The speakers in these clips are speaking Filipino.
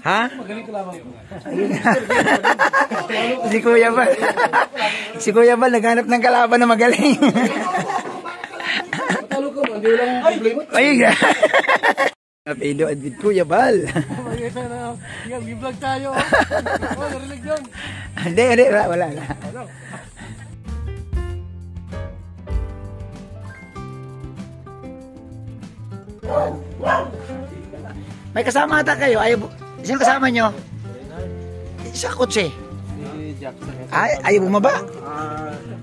Ha? Si Kuya Bal. Si Kuya Bal naghanap ng kalaban na magaling. Ay, Pedro at Kuya Bal. I-vlog tayo. Narinig yun. Hindi, wala na. May kasama ata kayo. Sino kasama nyo? Sa kotse. Ayaw bumaba?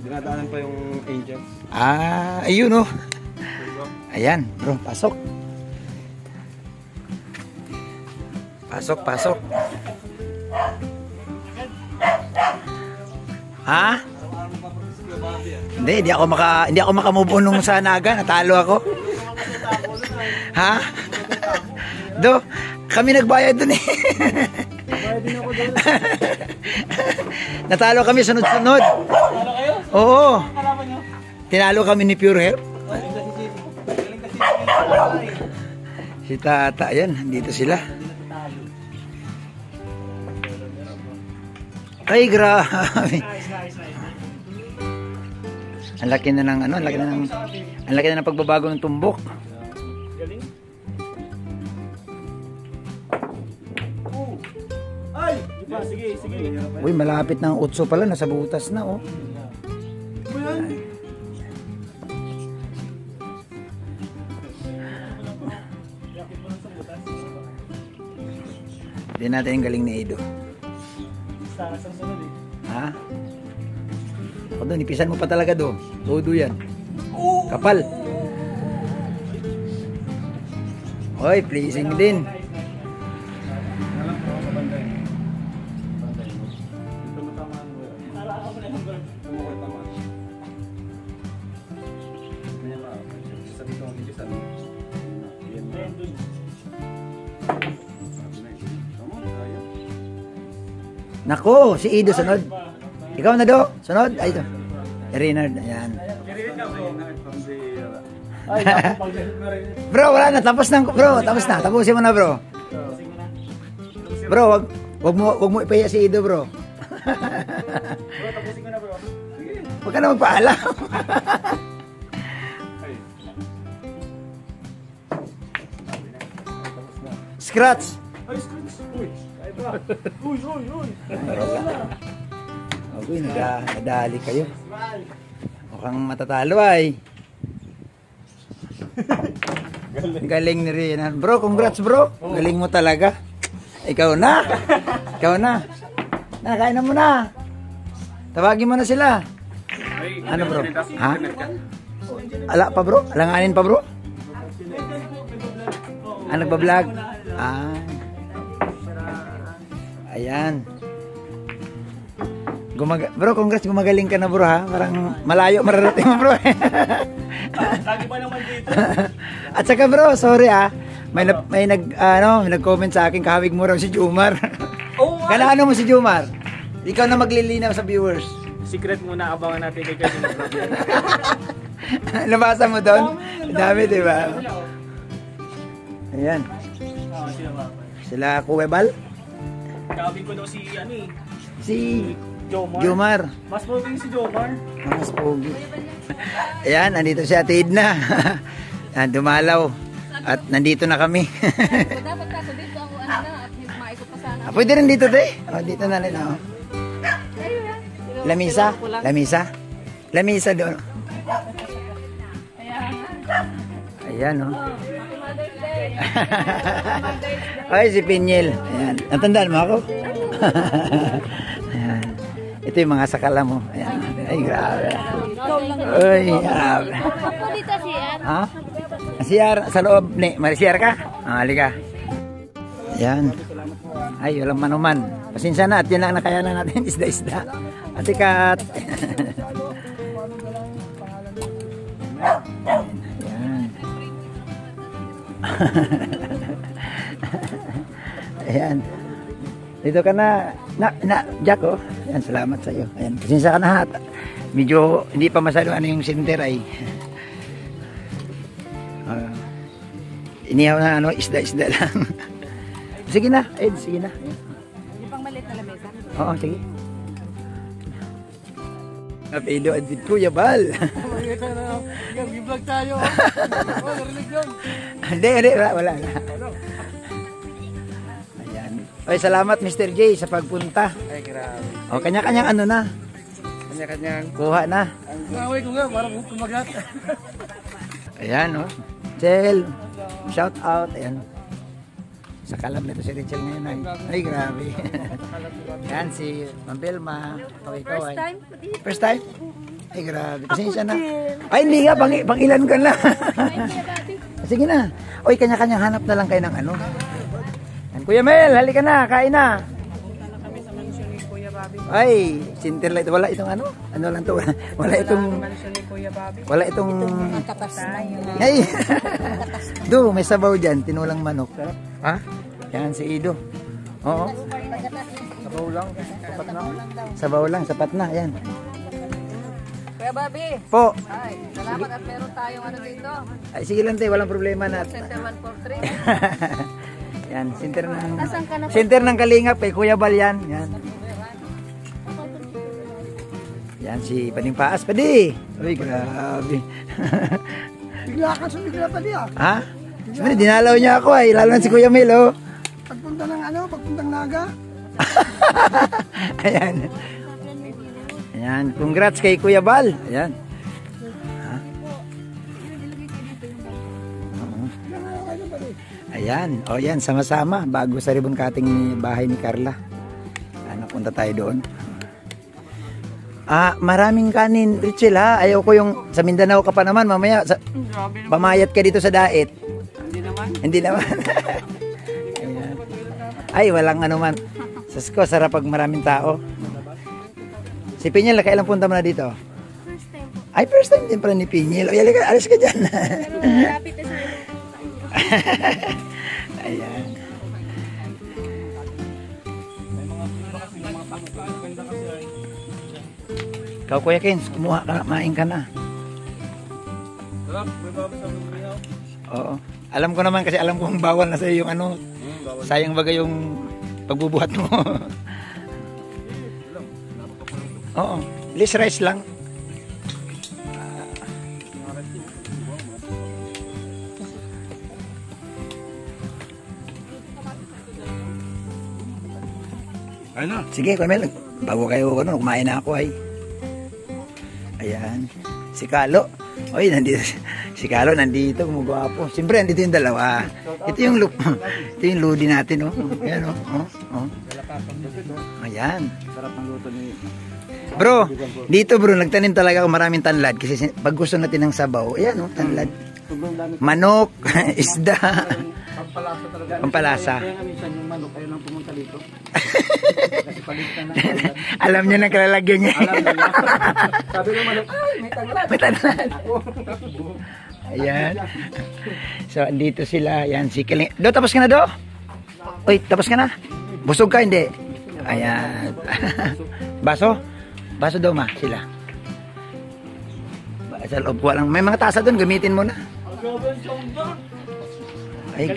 Dinadaanan pa yung Angels. Ayun oh. Ayan bro, pasok. Pasok. Ha? Hindi ako maka-move on nung sa Naga, natalo ako. Ha? Do, kami nagbayad dun eh. Natalo kami sunod-sunod. Oo. Tinalo kami ni Pure Health. Si Tata, yan, dito sila. Ay, grabe. Ang laki na ng ang laki na ng pagbabago ng tumbok. Galing. Ay, diba? Sige. Uy, malapit na ang 8 pala, nasa butas na oh. Hindi natin yung galing ni Edo. Ha? O doon, ipisan mo pa talaga doon. Todo yan. Kapal. Oy, pleasing din. Nako, si Edo sunod. Ikaw na do, sunod. Ay, ito. Renard, ayan. Bro, wala na, tapos na, bro. Tapos na, tapusin mo na, bro. Bro, wag mo ipaya si Edo, bro. Tapusin ko na, bro. Huwag ka na magpaalam. Scratch. Ay, scratch. Uy. Uy. Okay, nadali kayo. Mukhang matatalo ay. Galing ni Rina. Bro, congrats bro. Galing mo talaga. Ikaw na. Kain na mo na. Tawagin mo na sila. Ano bro? Ha? Ala pa bro? Alanganin pa bro? Nagbablog? Ayan. Bro, congrats, gumagaling ka na bro ha. Parang malayo mararating mo bro. Lagi pa naman dito. At saka bro, sorry may nag-comment sa akin, kahawig mo raw si Jumar. Kanaano mo si Jumar? Ikaw na maglilinaw sa viewers. Secret muna, abangan natin kay Kevin. Nabasa mo doon? Dami, di ba? Ayan. Sila Kuya Bal? Kawin ko daw si Jomar. Mas pogi si Jomar. Mas pogi. Ayan, nandito si Ate Edna. Dumalaw. At nandito na kami. Dapat ako dito ako na at maikot pa sana. Pwede rin dito, te. Dito na rin ako. Lamisa doon. Ayan, oh. Ay, si Pinyel. Ayan. Natandaan mo ako? Ayan. Ito yung mga sakala mo. Ayan. Ay, grabe. Ay, grabe. Dito siya. Ha? CR sa loob ni CR ka? Halika. Ayan. Ay, walang manuman. Pasensya na at yan lang nakayanan natin. Isda. Ate Kat. Ayan. Dito ka na Jack oh. Ayan, salamat sa iyo. Ayan, pasensya ka na ha. Medyo hindi pa masyado yung center ay. Inihaw na isda lang. Sige na, Ed, sige na. Yung pang maliit na lamesa. Oo, sige. Napido at with Kuya Bal. Mag-vlog tayo. Narinig yun. Hindi, wala na. Ayan. Ay, salamat Mr. J sa pagpunta. Ay, grabe. O, kanya-kanyang ano na. Kanya-kanyang. Kuha na. Ang gawin ko nga, parang kumagat. Ayan, o. Chel, shout out. Ayan. Sa kalab nito si Rachel ngayon. Ay, grabe. Ayan, si Mambelma. Okay, First time? First time? Ay, grabe. Pasensya na. Ay, hindi nga. Pang ilan ka na. Sige na. Oy, kanya-kanyang hanap na lang kayo ng ano. Yan, Kuya Mel, halika na. Kain na. Ay, sinterlight. Wala itong ano? Ano lang to? Wala itong... Wala itong... Ay! Do, may sabaw dyan. Tinulang manok. Ha? Yan, si Ido. Oo. Sabaw lang. Sapat na. Sabaw lang, sapat na. Yan. Kuya Bobby. Po. Ay, salamat at meron tayong ano dito. Ay, sige lang tayo. Walang problema na. Center 143. Yan, Asan ka na po? center ng Kalingap kay Kuya Bal yan. Yan. Yan si Pading Paas, Padi. Uy, grabe. Bigla ka sa bigla pa diya. Ha? Sabi, dinalaw niya ako ay, lalo na si Kuya Mel, oh. Pagpunta ng ano, pagpuntang Naga. Ayan. Ayan, congrats kay Kuya Bal. Ayan. Ha? Oo. Ayan, o yan, sama-sama. Bago sa ribbon cutting ni bahay ni Carla. Napunta tayo doon. Maraming kanin, Richel ha. Ayaw ko yung sa Mindanao ka pa naman. Mamaya, pamayat ka dito sa Daet. Hindi naman. Ayan. Ay, walang ano man. Sasko, sarap pag maraming tao. Si Pinyel, kailan punta mo na dito? First time po. Ay, first time din pala ni Pinyel. Ay, alis ka dyan. Pero malapit na sa Ayan. Ikaw, Kuya Kens, kumuha ka, main ka na. Sarap, may babas sa lumihaw. Oo. Alam ko naman kasi alam kong bawal na sa'yo yung ano. Sayang bagay yung pagbubuhat mo. Oo. Less rice lang. Ay na. Sige, Kuya Mel, bago kayo ano, kumain na ako ay. Ayan. Si Kalo. Oy, nandito. Si Kalo nandito, gumagwapo. Siyempre, nandito yung dalawa. Ito yung loop. Ito yung ludi natin, oh. Ayan, oh. Oh. Ayan. Sarap ng luto ni... Bro, dito bro, nagtanim talaga ako maraming tanlad. Kasi pag gusto natin ng sabaw, ayan, oh, tanlad. Manok, isda. Pampalasa talaga. Pampalasa. Kaya nga minsan yung manok, ayaw lang pumunta dito. Kasi palitan na. Alam niya ng kalalagyan niya. Alam na lang. Sabi ng manok, ay, may tanglad. May tanlad. Ayan. So, andito sila. Ayan, si Kaling. Do, tapos ka na, Do? Uy, tapos ka na? Busog ka, hindi? Ayan. Baso? Baso daw, ma, sila. Sa loob ko lang. May mga tasa doon, gamitin mo na. Ay,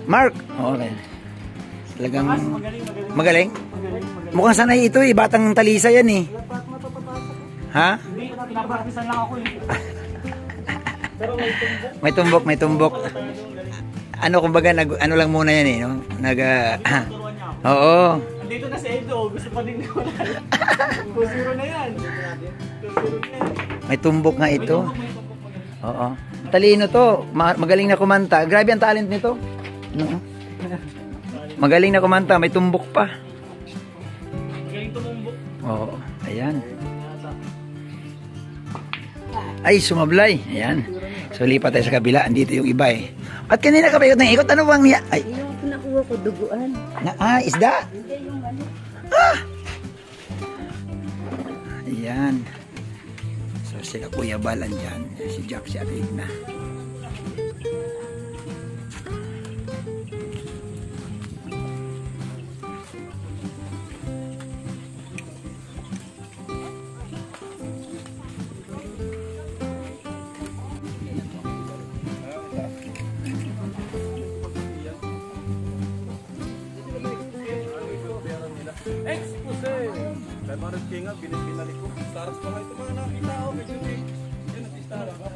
Mark. Okay. Talagang magaling. Mukhang sanay ito eh. Batang talisa yan eh. Ha? Hindi, pinapracticean lang ako eh. Pero May tumbok, may tumbok. Ano kumbaga, ano lang muna yan eh. No? turuan niya ako. Oo. Andito na si Edo, gusto pa din ko na. 2-0 na yan. 2-0 na yan. May tumbok nga ito. Oo. Talino to. Magaling na kumanta. Grabe ang talent nito. No? Magaling na kumanta. May tumbok pa. Magaling tumumbok. Oo. Ayan. Ay, sumablay. Ayan. So, lipat tayo sa kabila. Andito yung iba eh. At kanina ka pa ikot ng ikot. Ano bang niya? Ay. Yung nakuha ko, duguan. Isda? Ayan. So, sila Kuya Balan dyan. Si Jack, si Ate Igna. Expose! Kaya mga rin kinga, binalik ko. Stars pa nga ito mga nakita ako. Medyo yan, nag-stara ka.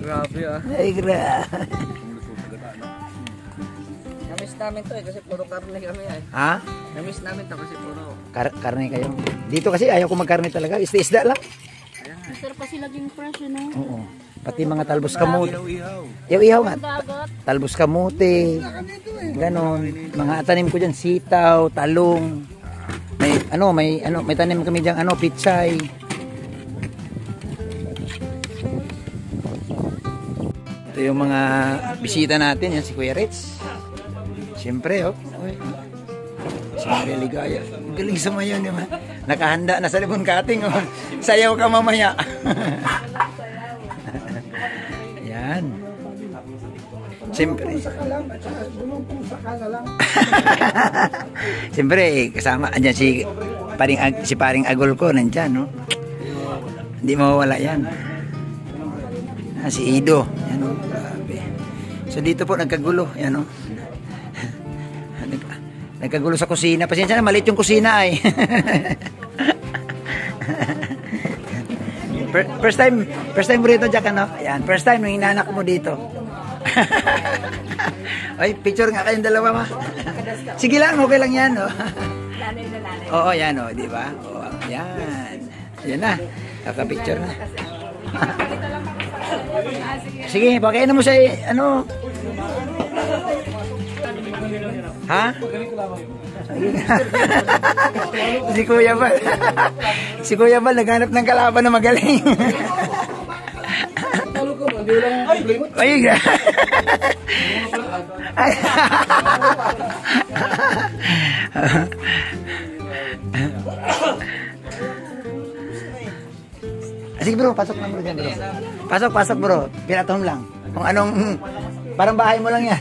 Grabe ah. Ay, Namiss namin to kasi puro karne kami ay. Ha? Namiss namin to kasi puro. Karne kayo. Dito kasi ayaw ko magkarne talaga. Isda lang. Masarap pa sila laging fresh, no? Oo. Pati mga talbos kamote. Ihaw-ihaw. Ihaw nga. Dagat. Talbos kamote. Ganon. Mga tanim ko dyan, sitaw, talong. May tanim kami dyan, pitsay. Ito yung mga bisita natin, yan si Kuya Ritz. Siyempre, si Maria Ligaya. Galing sa mayon, di ba? Nakahanda na sa libon kating, sayaw ka mamaya. Yan. Siyempre. Siyempre, kasama, andyan si paring Agol ko, nandyan, no? Hindi mawawala yan. Si Ido. Yan, no? Grabe. So, dito po nagkagulo. Yan, no? Nagkagulo sa kusina. Pasensya na, maliit yung kusina ay. First time mo rito, Jack, ano? Ayan, first time nung inanak mo dito. Ay, picture nga kayong dalawa, ma. Sige lang, okay lang yan, no? Oo, yan, no, di ba? Oo, yan. Yan na. Kaka-picture na. Sige, pakain mo siya, ano? Ha? Si Kuya Bal. Si Kuya Bal naghanap ng kalaban na magaling. Ay, sige bro, pasok na bro dyan bro. Pasok bro. Pinatong lang. Kung anong, parang bahay mo lang yan.